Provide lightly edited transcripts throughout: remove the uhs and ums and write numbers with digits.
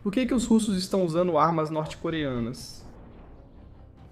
Por que os russos estão usando armas norte-coreanas?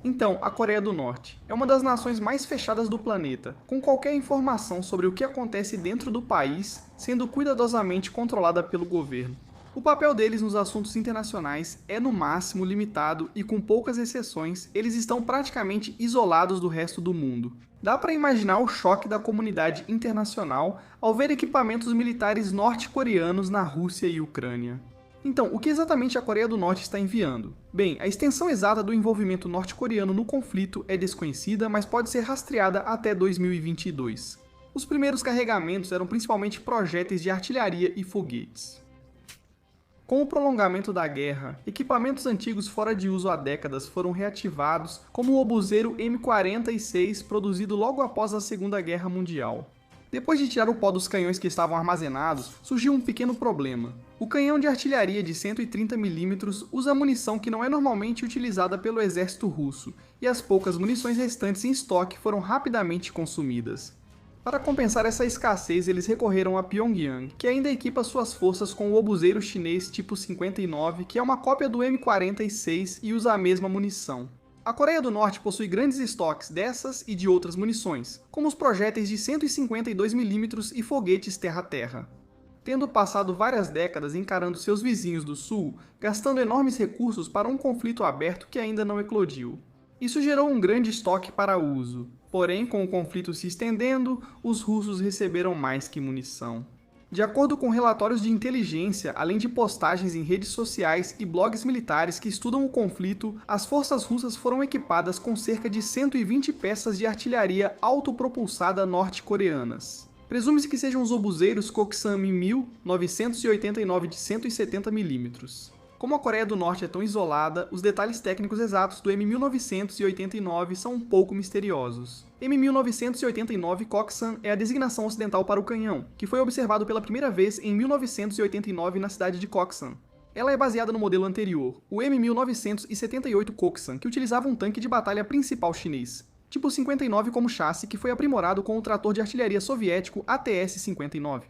Então, a Coreia do Norte é uma das nações mais fechadas do planeta, com qualquer informação sobre o que acontece dentro do país sendo cuidadosamente controlada pelo governo. O papel deles nos assuntos internacionais é no máximo limitado e, com poucas exceções, eles estão praticamente isolados do resto do mundo. Dá para imaginar o choque da comunidade internacional ao ver equipamentos militares norte-coreanos na Rússia e Ucrânia. Então, o que exatamente a Coreia do Norte está enviando? Bem, a extensão exata do envolvimento norte-coreano no conflito é desconhecida, mas pode ser rastreada até 2022. Os primeiros carregamentos eram principalmente projéteis de artilharia e foguetes. Com o prolongamento da guerra, equipamentos antigos fora de uso há décadas foram reativados, como o obuseiro M46 produzido logo após a Segunda Guerra Mundial. Depois de tirar o pó dos canhões que estavam armazenados, surgiu um pequeno problema. O canhão de artilharia de 130 mm usa munição que não é normalmente utilizada pelo exército russo, e as poucas munições restantes em estoque foram rapidamente consumidas. Para compensar essa escassez, eles recorreram a Pyongyang, que ainda equipa suas forças com o obuseiro chinês tipo 59, que é uma cópia do M46 e usa a mesma munição. A Coreia do Norte possui grandes estoques dessas e de outras munições, como os projéteis de 152 mm e foguetes terra-terra. Tendo passado várias décadas encarando seus vizinhos do sul, gastando enormes recursos para um conflito aberto que ainda não eclodiu. Isso gerou um grande estoque para uso. Porém, com o conflito se estendendo, os russos receberam mais que munição. De acordo com relatórios de inteligência, além de postagens em redes sociais e blogs militares que estudam o conflito, as forças russas foram equipadas com cerca de 120 peças de artilharia autopropulsada norte-coreanas. Presume-se que sejam os obuseiros Koksam Mi-1000 989 de 170 mm. Como a Coreia do Norte é tão isolada, os detalhes técnicos exatos do M1989 são um pouco misteriosos. M1989 Koksam é a designação ocidental para o canhão, que foi observado pela primeira vez em 1989 na cidade de Koksam. Ela é baseada no modelo anterior, o M1978 Koksam, que utilizava um tanque de batalha principal chinês, tipo 59 como chassi, que foi aprimorado com o trator de artilharia soviético ATS-59.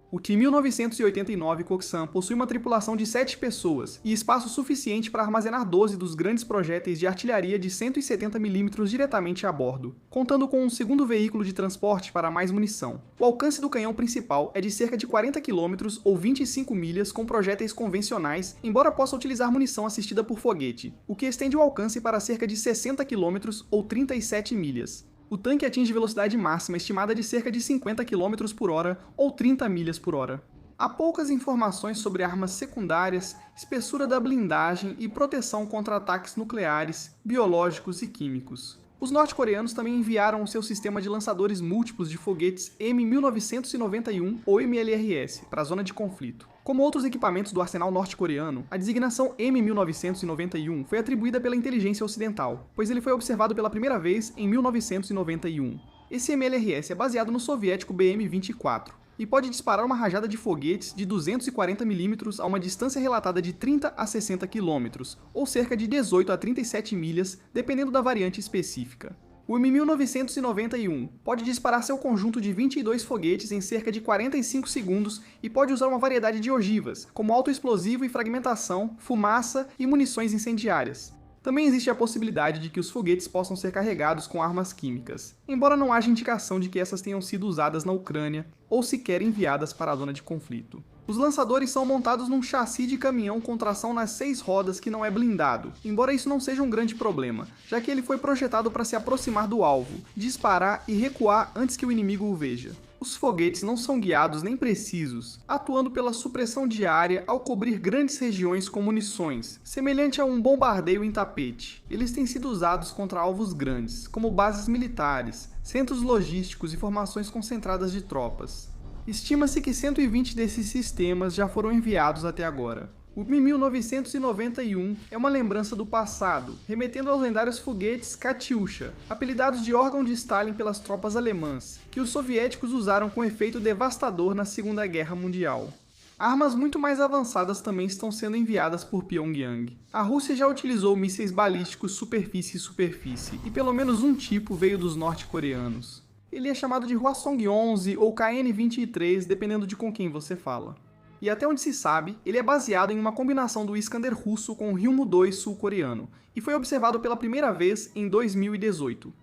O T-1989 Koksam possui uma tripulação de 7 pessoas e espaço suficiente para armazenar 12 dos grandes projéteis de artilharia de 170 mm diretamente a bordo, contando com um segundo veículo de transporte para mais munição. O alcance do canhão principal é de cerca de 40 km ou 25 milhas com projéteis convencionais, embora possa utilizar munição assistida por foguete, o que estende o alcance para cerca de 60 km ou 37 milhas. O tanque atinge velocidade máxima estimada de cerca de 50 km por hora ou 30 milhas por hora. Há poucas informações sobre armas secundárias, espessura da blindagem e proteção contra ataques nucleares, biológicos e químicos. Os norte-coreanos também enviaram o seu sistema de lançadores múltiplos de foguetes M1991 ou MLRS para a zona de conflito. Como outros equipamentos do arsenal norte-coreano, a designação M1991 foi atribuída pela inteligência ocidental, pois ele foi observado pela primeira vez em 1991. Esse MLRS é baseado no soviético BM-24 e pode disparar uma rajada de foguetes de 240 mm a uma distância relatada de 30 a 60 km, ou cerca de 18 a 37 milhas, dependendo da variante específica. O M1991 pode disparar seu conjunto de 22 foguetes em cerca de 45 segundos e pode usar uma variedade de ogivas, como autoexplosivo e fragmentação, fumaça e munições incendiárias. Também existe a possibilidade de que os foguetes possam ser carregados com armas químicas, embora não haja indicação de que essas tenham sido usadas na Ucrânia ou sequer enviadas para a zona de conflito. Os lançadores são montados num chassi de caminhão com tração nas 6 rodas que não é blindado, embora isso não seja um grande problema, já que ele foi projetado para se aproximar do alvo, disparar e recuar antes que o inimigo o veja. Os foguetes não são guiados nem precisos, atuando pela supressão diária ao cobrir grandes regiões com munições, semelhante a um bombardeio em tapete. Eles têm sido usados contra alvos grandes, como bases militares, centros logísticos e formações concentradas de tropas. Estima-se que 120 desses sistemas já foram enviados até agora. O Mi-1991 é uma lembrança do passado, remetendo aos lendários foguetes Katyusha, apelidados de órgão de Stalin pelas tropas alemãs, que os soviéticos usaram com efeito devastador na Segunda Guerra Mundial. Armas muito mais avançadas também estão sendo enviadas por Pyongyang. A Rússia já utilizou mísseis balísticos superfície-superfície, e pelo menos um tipo veio dos norte-coreanos. Ele é chamado de Hwasong-11 ou KN-23, dependendo de com quem você fala. e até onde se sabe, ele é baseado em uma combinação do Iskander russo com o Ryumu-2 sul-coreano, e foi observado pela primeira vez em 2018.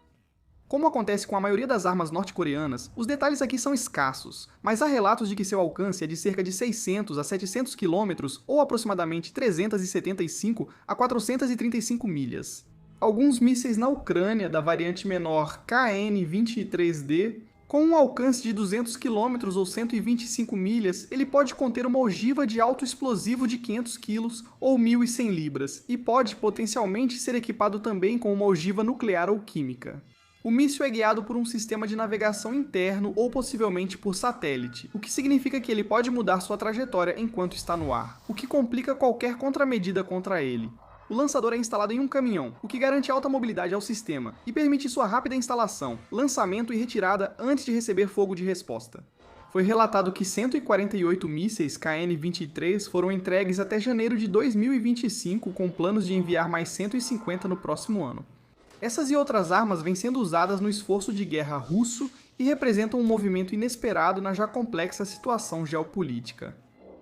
Como acontece com a maioria das armas norte-coreanas, os detalhes aqui são escassos, mas há relatos de que seu alcance é de cerca de 600 a 700 km ou aproximadamente 375 a 435 milhas. Alguns mísseis na Ucrânia da variante menor KN-23D, com um alcance de 200 km ou 125 milhas, ele pode conter uma ogiva de alto explosivo de 500 kg ou 1.100 libras, e pode potencialmente ser equipado também com uma ogiva nuclear ou química. O míssil é guiado por um sistema de navegação interno ou possivelmente por satélite, o que significa que ele pode mudar sua trajetória enquanto está no ar, o que complica qualquer contramedida contra ele. O lançador é instalado em um caminhão, o que garante alta mobilidade ao sistema e permite sua rápida instalação, lançamento e retirada antes de receber fogo de resposta. Foi relatado que 148 mísseis KN-23 foram entregues até janeiro de 2025, com planos de enviar mais 150 no próximo ano. Essas e outras armas vêm sendo usadas no esforço de guerra russo e representam um movimento inesperado na já complexa situação geopolítica.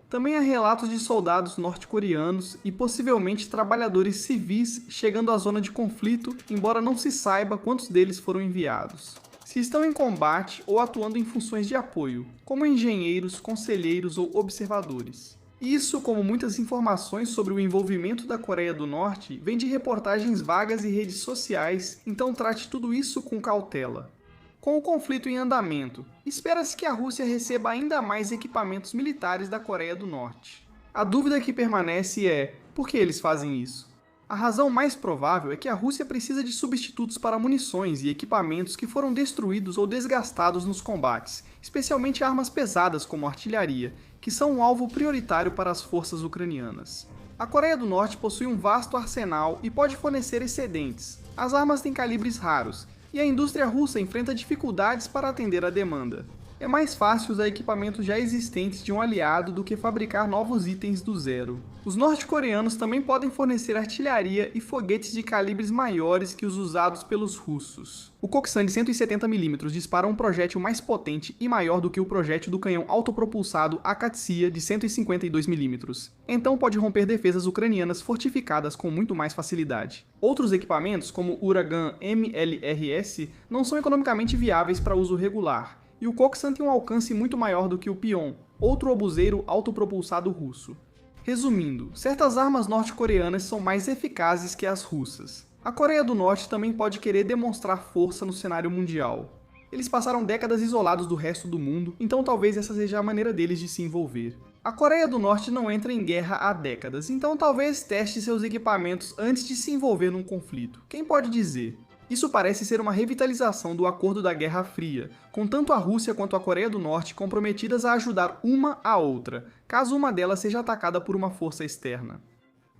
Também há relatos de soldados norte-coreanos e possivelmente trabalhadores civis chegando à zona de conflito, embora não se saiba quantos deles foram enviados. Se estão em combate ou atuando em funções de apoio, como engenheiros, conselheiros ou observadores. Isso, como muitas informações sobre o envolvimento da Coreia do Norte, vem de reportagens vagas e redes sociais, então trate tudo isso com cautela. Com o conflito em andamento, espera-se que a Rússia receba ainda mais equipamentos militares da Coreia do Norte. A dúvida que permanece é: por que eles fazem isso? A razão mais provável é que a Rússia precisa de substitutos para munições e equipamentos que foram destruídos ou desgastados nos combates, especialmente armas pesadas como artilharia, que são um alvo prioritário para as forças ucranianas. A Coreia do Norte possui um vasto arsenal e pode fornecer excedentes. As armas têm calibres raros, e a indústria russa enfrenta dificuldades para atender à demanda. É mais fácil usar equipamentos já existentes de um aliado do que fabricar novos itens do zero. Os norte-coreanos também podem fornecer artilharia e foguetes de calibres maiores que os usados pelos russos. O Koksan de 170 mm dispara um projétil mais potente e maior do que o projétil do canhão autopropulsado Akatsiya de 152 mm. Então pode romper defesas ucranianas fortificadas com muito mais facilidade. Outros equipamentos, como o Uragan MLRS, não são economicamente viáveis para uso regular, e o Koksan tem um alcance muito maior do que o Pion, outro obuseiro autopropulsado russo. Resumindo, certas armas norte-coreanas são mais eficazes que as russas. A Coreia do Norte também pode querer demonstrar força no cenário mundial. Eles passaram décadas isolados do resto do mundo, então talvez essa seja a maneira deles de se envolver. A Coreia do Norte não entra em guerra há décadas, então talvez teste seus equipamentos antes de se envolver num conflito. Quem pode dizer? Isso parece ser uma revitalização do acordo da Guerra Fria, com tanto a Rússia quanto a Coreia do Norte comprometidas a ajudar uma a outra, caso uma delas seja atacada por uma força externa.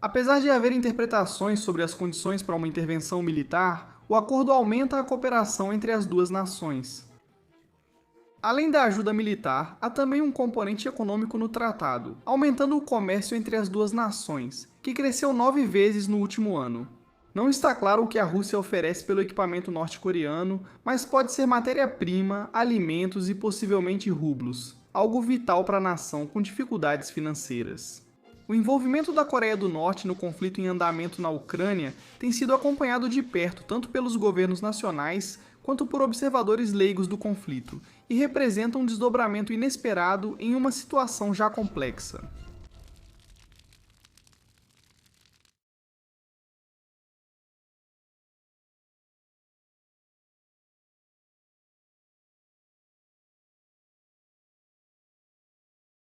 Apesar de haver interpretações sobre as condições para uma intervenção militar, o acordo aumenta a cooperação entre as duas nações. Além da ajuda militar, há também um componente econômico no tratado, aumentando o comércio entre as duas nações, que cresceu 9 vezes no último ano. Não está claro o que a Rússia oferece pelo equipamento norte-coreano, mas pode ser matéria-prima, alimentos e possivelmente rublos, algo vital para a nação com dificuldades financeiras. O envolvimento da Coreia do Norte no conflito em andamento na Ucrânia tem sido acompanhado de perto tanto pelos governos nacionais quanto por observadores leigos do conflito, e representa um desdobramento inesperado em uma situação já complexa.